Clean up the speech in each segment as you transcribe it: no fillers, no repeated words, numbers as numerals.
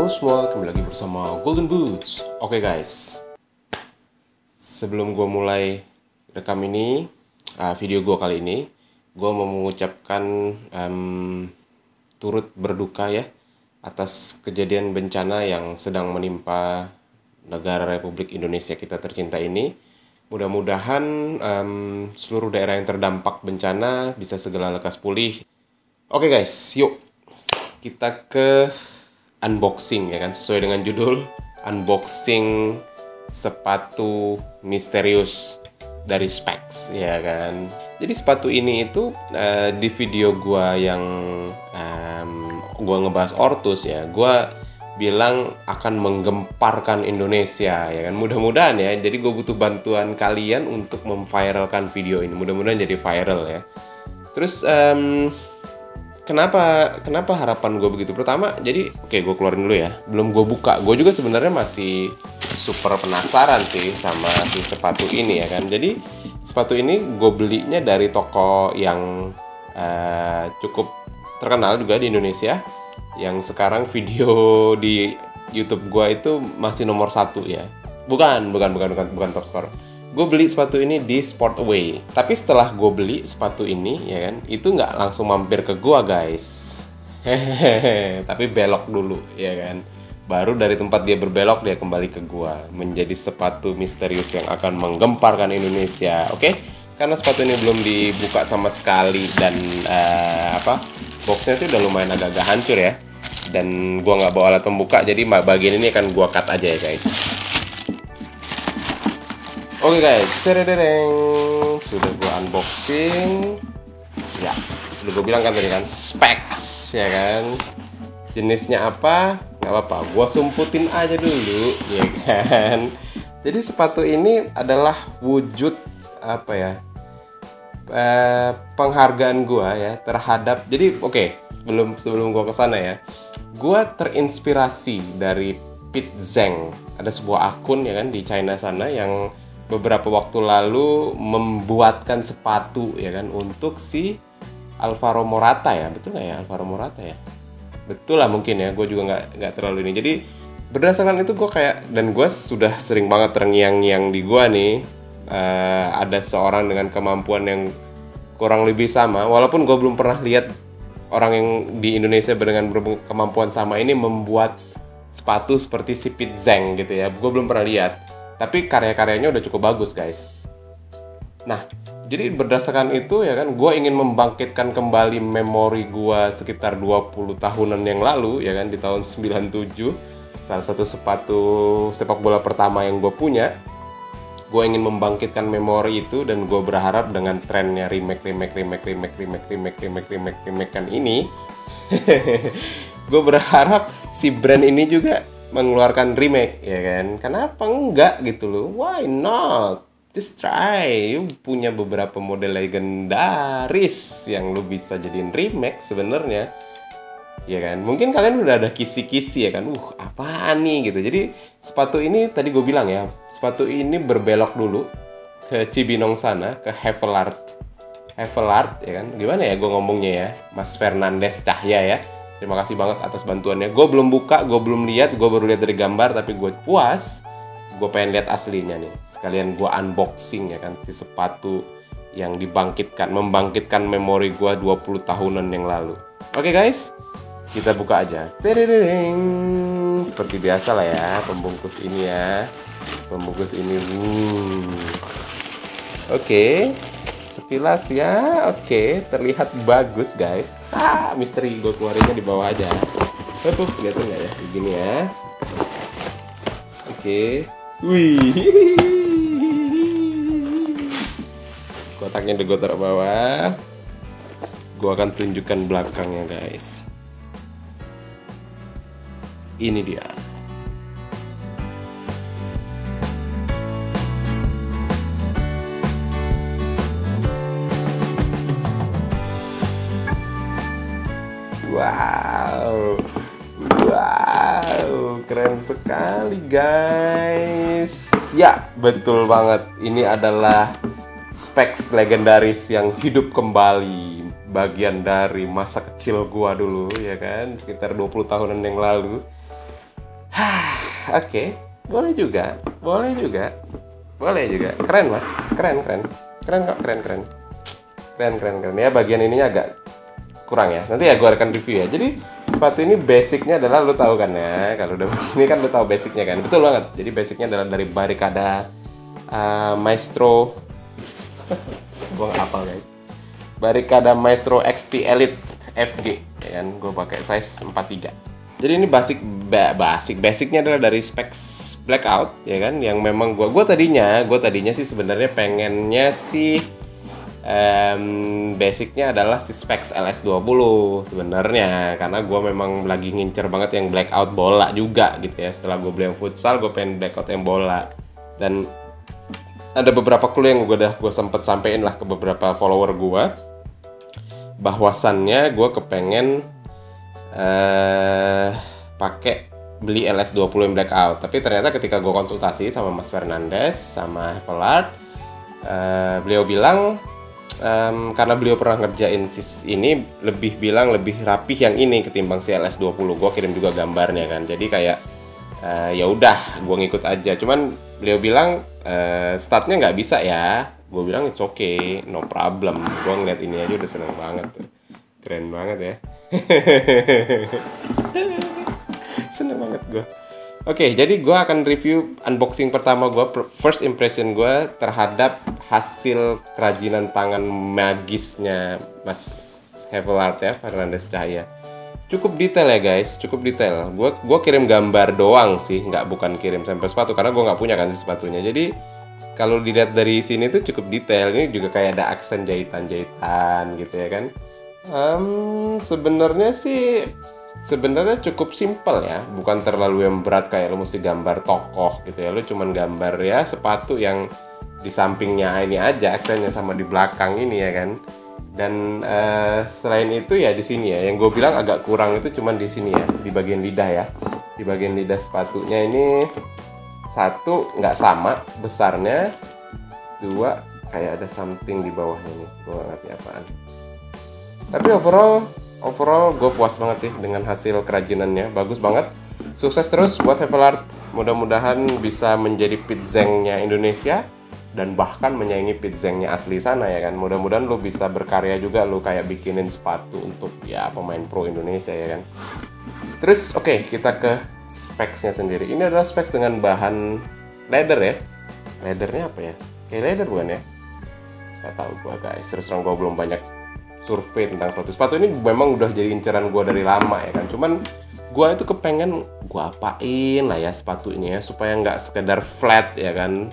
semua, kembali lagi bersama Golden Boots. Oke guys, sebelum gue mulai rekam ini, video gue kali ini, gue mau mengucapkan turut berduka ya atas kejadian bencana yang sedang menimpa negara Republik Indonesia kita tercinta ini. Mudah-mudahan seluruh daerah yang terdampak bencana bisa segera lekas pulih. Oke guys, yuk kita ke unboxing ya kan, sesuai dengan judul, unboxing sepatu misterius dari Specs ya kan. Jadi sepatu ini itu di video gua yang gua ngebahas Ortus ya, gua bilang akan menggemparkan Indonesia ya kan. Mudah-mudahan ya, jadi gue butuh bantuan kalian untuk memviralkan video ini, mudah-mudahan jadi viral ya. Terus Kenapa harapan gue begitu? Pertama, jadi oke, gue keluarin dulu ya. Belum gue buka. Gue juga sebenarnya masih super penasaran sih sama si sepatu ini ya kan. Jadi sepatu ini gue belinya dari toko yang cukup terkenal juga di Indonesia. Yang sekarang video di YouTube gue itu masih nomor 1 ya. Bukan top score. Gue beli sepatu ini di Sportway. Tapi setelah gue beli sepatu ini ya kan, itu nggak langsung mampir ke gue guys. Hehehe. Tapi belok dulu ya kan. Baru dari tempat dia berbelok dia kembali ke gue, menjadi sepatu misterius yang akan menggemparkan Indonesia. Oke? Karena sepatu ini belum dibuka sama sekali dan boxnya sih udah lumayan agak-agak hancur ya. Dan gue nggak bawa alat pembuka, jadi bagian ini akan gue cut aja ya guys. Oke guys, sudah gue unboxing. Ya, sudah gue bilang kan tadi kan, Specs ya kan. Jenisnya apa? Nggak apa-apa, gue sumputin aja dulu ya kan. Jadi sepatu ini adalah wujud apa ya, penghargaan gue ya terhadap. Jadi oke, sebelum gue kesana ya, gue terinspirasi dari Pete Zheng. Ada sebuah akun ya kan di China sana yang beberapa waktu lalu membuatkan sepatu ya kan untuk si Alvaro Morata ya, betul nggak ya Alvaro Morata ya? Betul lah mungkin ya, gue juga nggak terlalu ini. Jadi berdasarkan itu gue kayak, dan gue sudah sering banget terngiang-ngiang di gue nih, ada seorang dengan kemampuan yang kurang lebih sama, walaupun gue belum pernah lihat orang yang di Indonesia dengan kemampuan sama ini membuat sepatu seperti si Pete Zheng gitu ya, gue belum pernah lihat. Tapi karya-karyanya udah cukup bagus guys. Nah, jadi berdasarkan itu ya kan, gue ingin membangkitkan kembali memori gue sekitar 20 tahunan yang lalu ya kan, di tahun 97. Salah satu sepatu sepak bola pertama yang gue punya. Gue ingin membangkitkan memori itu dan gue berharap dengan trennya remake kan ini, gue berharap si brand ini juga mengeluarkan remake ya kan. Kenapa enggak gitu loh? Why not? Just try. You punya beberapa model legendaris yang lu bisa jadiin remake sebenarnya. Ya kan? Mungkin kalian udah ada kisi-kisi ya kan. Apaan nih gitu. Jadi sepatu ini tadi gue bilang ya, sepatu ini berbelok dulu ke Cibinong sana, ke Haveloart ya kan. Gimana ya gue ngomongnya ya? Mas Fernandes Cahya ya. Terima kasih banget atas bantuannya. Gue belum buka, gue belum lihat, gue baru lihat dari gambar, tapi gue puas. Gue pengen lihat aslinya nih. Sekalian gue unboxing ya kan, si sepatu yang membangkitkan memori gue 20 tahunan yang lalu. Oke guys, kita buka aja. Seperti biasa lah ya, pembungkus ini ya. Oke. Sekilas ya, oke, terlihat bagus guys. Misteri gue keluarinnya di bawah aja. Kelihatan nggak ya? Begini ya. Oke. Wih. Kotaknya gue taruh bawah. Gue akan tunjukkan belakangnya guys. Ini dia. Wow, keren sekali guys. Ya, betul banget. Ini adalah Specs legendaris yang hidup kembali. Bagian dari masa kecil gua dulu ya kan, sekitar 20 tahunan yang lalu. Oke, boleh juga, boleh juga, boleh juga. Keren mas, keren keren, keren kok, keren keren, keren keren keren. Ya bagian ininya agak kurang ya. Nanti ya gue akan review ya. Jadi sepatu ini basicnya adalah lo tahu kan ya. Kalau udah begini kan lo tahu basicnya kan. Betul banget. Jadi basicnya adalah dari Barricada Maestro. Gue nggak hafal guys. Barricada Maestro XT Elite FG ya kan. Gue pakai size 43. Jadi ini basicnya adalah dari specs Blackout ya kan, yang memang gue tadinya sih sebenarnya pengennya sih basicnya adalah si specs LS20 sebenarnya, karena gue memang lagi ngincer banget yang Blackout bola juga gitu ya. Setelah gue beli yang futsal, gue pengen Blackout yang bola, dan ada beberapa clue yang gue sempet sampein lah ke beberapa follower gue, bahwasannya gue kepengen pakai beli LS20 yang Blackout. Tapi ternyata ketika gue konsultasi sama Mas Fernandes sama Hevelard, beliau bilang karena beliau pernah ngerjain ini, lebih rapih yang ini ketimbang si LS20. Gue kirim juga gambarnya kan, jadi kayak ya udah gue ngikut aja. Cuman beliau bilang statnya nggak bisa ya. Gue bilang it's okay, no problem. Gue ngeliat ini aja udah seneng banget tuh. Keren banget ya. Seneng banget gue. Oke, jadi gue akan review unboxing pertama gue, first impression gue terhadap hasil kerajinan tangan magisnya Mas Hevelard ya, Fernandes Cahaya. Cukup detail ya guys, cukup detail. Gue kirim gambar doang sih, bukan kirim sampel sepatu karena gue nggak punya kan si sepatunya. Jadi kalau dilihat dari sini tuh cukup detail. Ini juga kayak ada aksen jahitan gitu ya kan. Sebenarnya cukup simpel ya, bukan terlalu yang berat kayak lo mesti gambar tokoh gitu ya. Lo cuman gambar ya sepatu yang di sampingnya ini aja aksennya sama di belakang ini ya kan. Dan selain itu ya di sini ya, yang gue bilang agak kurang itu cuman di sini ya, di bagian lidah ya. Di bagian lidah sepatunya ini, satu nggak sama besarnya, dua kayak ada something di bawahnya nih, gue nggak ngerti apaan. Tapi overall gue puas banget sih dengan hasil kerajinannya, bagus banget. Sukses terus buat Hevelard, mudah-mudahan bisa menjadi Pitzeng-nya Indonesia dan bahkan menyaingi Pitzeng-nya asli sana ya kan. Mudah-mudahan lu bisa berkarya juga, lu kayak bikinin sepatu untuk ya pemain pro Indonesia ya kan. Terus oke, kita ke specs-nya sendiri. Ini adalah specs dengan bahan leather ya. Leathernya apa ya? Kayak leather bukan ya? Gak tahu gua guys, terus terang gua belum banyak survei tentang sepatu ini. Memang udah jadi inceran gue dari lama ya kan. Cuman gue itu kepengen gue apain lah ya sepatu ini ya, supaya nggak sekedar flat ya kan,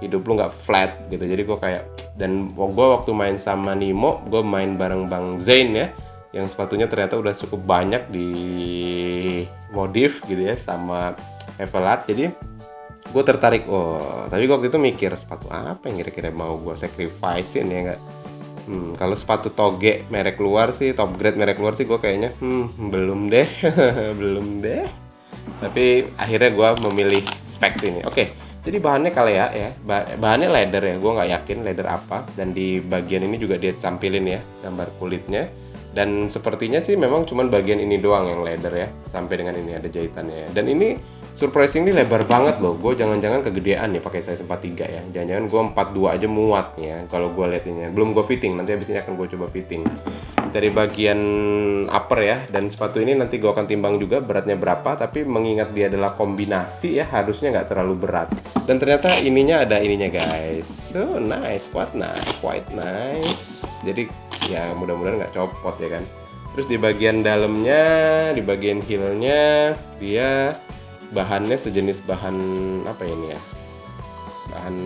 hidup lu nggak flat gitu. Jadi gue kayak, dan gue waktu main sama Nimo, gue main bareng Bang Zain ya, yang sepatunya ternyata udah cukup banyak di modif gitu ya sama Hevelard. Jadi gue tertarik. Tapi gue waktu itu mikir sepatu apa yang kira-kira mau gue sacrifice-in ya nggak. Kalau sepatu toge merek luar sih, top grade merek luar sih, gue kayaknya belum deh. Belum deh. Tapi akhirnya gue memilih specs ini. Oke, jadi bahannya Kalea ya, bahannya leather ya, gue nggak yakin leather apa. Dan di bagian ini juga dia tampilin ya gambar kulitnya. Dan sepertinya sih memang cuman bagian ini doang yang leather ya, sampai dengan ini ada jahitannya. Dan ini surprisingly lebar banget loh. Gue jangan-jangan kegedean nih pakai size 43 ya. Jangan-jangan gue 42 aja muat ya kalau gue lihat ini. Belum gue fitting, nanti abis ini akan gue coba fitting dari bagian upper ya. Dan sepatu ini nanti gue akan timbang juga beratnya berapa. Tapi mengingat dia adalah kombinasi ya, harusnya nggak terlalu berat. Dan ternyata ininya ada ininya guys. So nice, quite nice. Jadi ya mudah-mudahan nggak copot ya kan. Terus di bagian dalamnya, di bagian heelnya, dia bahannya sejenis bahan apa ini ya, bahan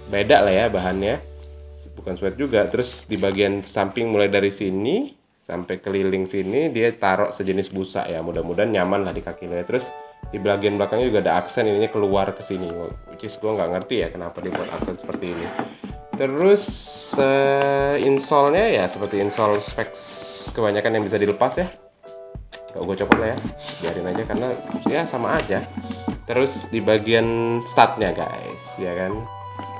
beda lah ya bahannya, bukan sweat juga. Terus di bagian samping mulai dari sini sampai keliling sini dia taruh sejenis busa ya, mudah-mudahan nyaman lah di kaki lo ya. Terus di bagian belakangnya juga ada aksen ininya keluar ke sini, which is gue nggak ngerti ya kenapa dia buat aksen seperti ini. Terus insole-nya ya seperti insole specs kebanyakan yang bisa dilepas ya. Gak gue copot lah ya, biarin aja karena ya sama aja. Terus di bagian statnya guys ya kan,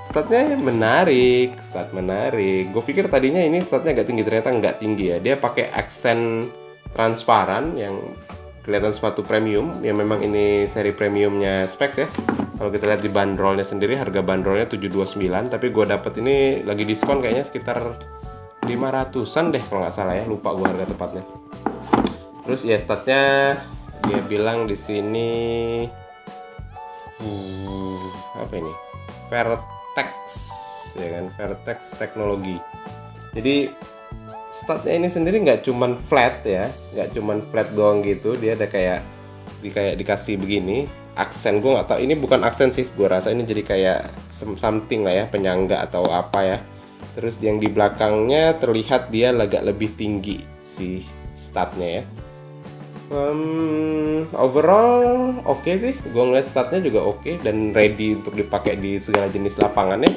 statnya menarik, stat menarik. Gue pikir tadinya ini statnya agak tinggi, ternyata nggak tinggi ya. Dia pakai aksen transparan yang kelihatan sepatu premium. Ya memang ini seri premiumnya Specs ya. Kalau kita lihat di bandrolnya sendiri, harga bandrolnya 729, tapi gue dapet ini lagi diskon kayaknya sekitar 500-an deh kalau nggak salah ya, lupa gue harga tepatnya. Terus ya statnya dia bilang di sini apa ini? Vertex ya kan, Vertex teknologi. Jadi statnya ini sendiri nggak cuman flat ya, nggak cuman flat doang gitu, dia ada kayak dikasih begini aksen. Gue nggak tahu ini bukan aksen sih, gue rasa ini jadi kayak something lah ya, penyangga atau apa ya. Terus yang di belakangnya terlihat dia agak lebih tinggi si statnya ya. Overall oke sih, gue ngeliat statnya juga oke dan ready untuk dipakai di segala jenis lapangan ya.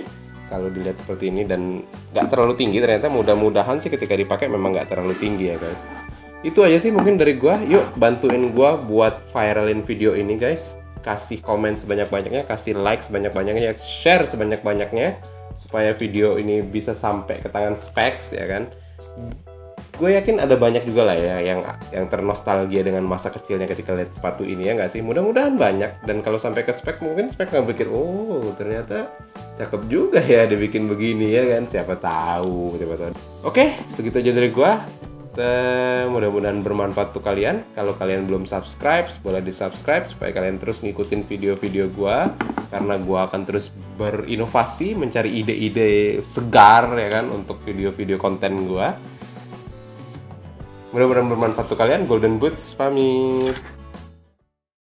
Kalau dilihat seperti ini dan nggak terlalu tinggi, ternyata mudah-mudahan sih ketika dipakai memang nggak terlalu tinggi ya guys. Itu aja sih mungkin dari gue. Yuk bantuin gue buat viralin video ini guys. Kasih komen sebanyak-banyaknya, kasih like sebanyak-banyaknya, share sebanyak-banyaknya supaya video ini bisa sampai ke tangan Specs ya kan. Gue yakin ada banyak juga lah ya yang ternostalgia dengan masa kecilnya ketika lihat sepatu ini ya nggak sih? Mudah-mudahan banyak. Dan kalau sampai ke Specs mungkin Specs nggak pikir, oh ternyata cakep juga ya dibikin begini ya kan? Siapa tahu. Oke, segitu aja dari gue. Mudah-mudahan bermanfaat untuk kalian. Kalau kalian belum subscribe, boleh di subscribe supaya kalian terus ngikutin video-video gue, karena gue akan terus berinovasi mencari ide-ide segar ya kan untuk video-video konten gue. Mudah-mudahan bermanfaat untuk kalian. Golden Boots pamit.